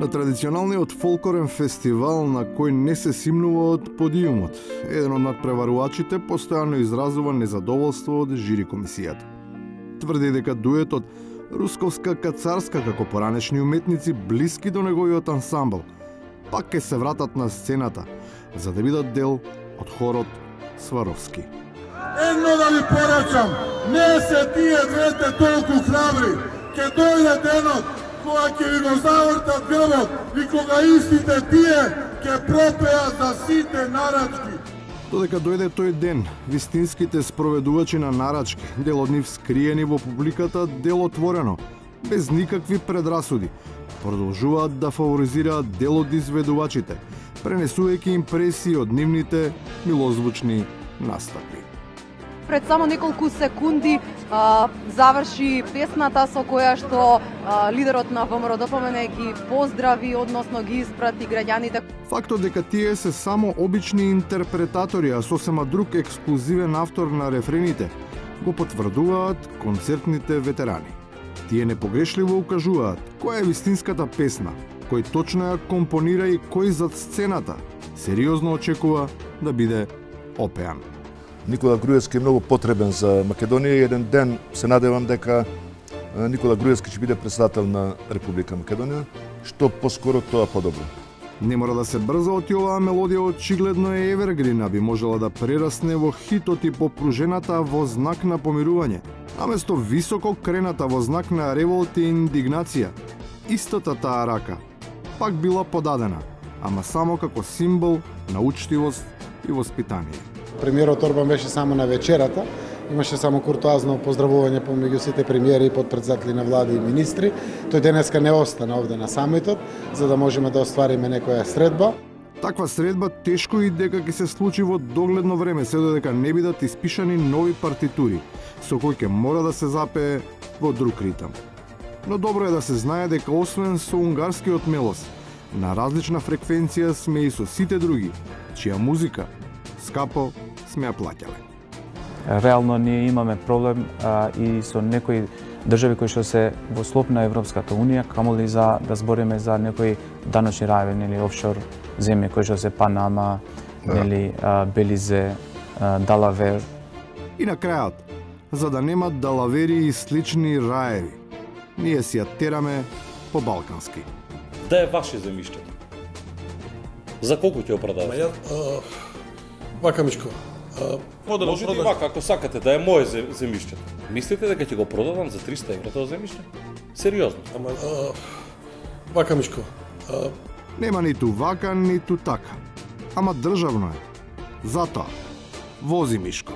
На традиционалниот фолклорен фестивал на кој не се симнува од подиумот, еден од надпреварувачите постојано изразува незадоволство од жири комисијата. Тврди дека дуетот Русковска Кацарска како поранешни уметници блиски до неговиот ансамбл пак ке се вратат на сцената за да бидат дел од хорот Сваровски. Едно да ви порачам, не се тие двете толку храбри, ке дојде денот кога ќе ви го завртат грбот и кога истите тие ќе пропеат за сите нарачки. Додека дојде тој ден, вистинските спроведувачи на нарачки, дел од нив скриени во публиката, дел отворено, без никакви предрасуди, продолжуваат да фаворизираат дел од изведувачите, пренесувајќи импресии од нивните милозвучни настапи. Пред само неколку секунди заврши песната со која што лидерот на ВМРО-ДПМН ги поздрави, односно ги испрати граѓаните. Фактот дека тие се само обични интерпретатори, а сосема друг ексклузивен автор на рефрените, го потврдуваат концертните ветерани. Тие непогрешливо укажуваат која е вистинската песна, кој точно ја компонира и кој зад сцената сериозно очекува да биде опеан. Никола Груевски е многу потребен за Македонија и еден ден се надевам дека Никола Груевски ќе биде председател на Република Македонија, што поскоро тоа подобро. Не мора да се брза од оваа мелодија, очигледно е евергрин, а би можела да прерасне во хитот и попружената во знак на помирување, наместо високо крената во знак на револт и индигнација. Истата таа рака пак била подадена, ама само како символ на учтивост и воспитание. Премиерот Орбан беше само на вечерата, имаше само куртоазно поздравување помеѓу сите премиери и потпредседатели на влади и министри. Тој денеска не остана овде на самитот, за да можеме да оствариме некоја средба. Таква средба тешко и дека ќе се случи во догледно време, се додека не бидат испишани нови партитури, со кои ќе мора да се запее во друг ритам. Но добро е да се знае дека освен со унгарскиот мелос, на различна фреквенција сме и со сите други, чија музика скапо сме ја плаќале. Реално ние имаме проблем и со некои држави кои што се во слоп на Европската Унија, камоли за да збориме за некои даночни рајови, нели офшор земји кои што се Панама, нели Белизе, Далавер. И на крајот, за да нема далавери и слични раеви, ние си ја тераме по балкански. Да е ваше земјиште. За колку ќе оправдавате? Вака, Мишко. Можете и вака, ако сакате, да е моје земјиште. Мислите дека ќе го продадам за 300 евро тоа земјиште? Сериозно? Вака, Мишко. Нема ниту вака, ниту така. Ама државно е. Затоа, вози Мишко.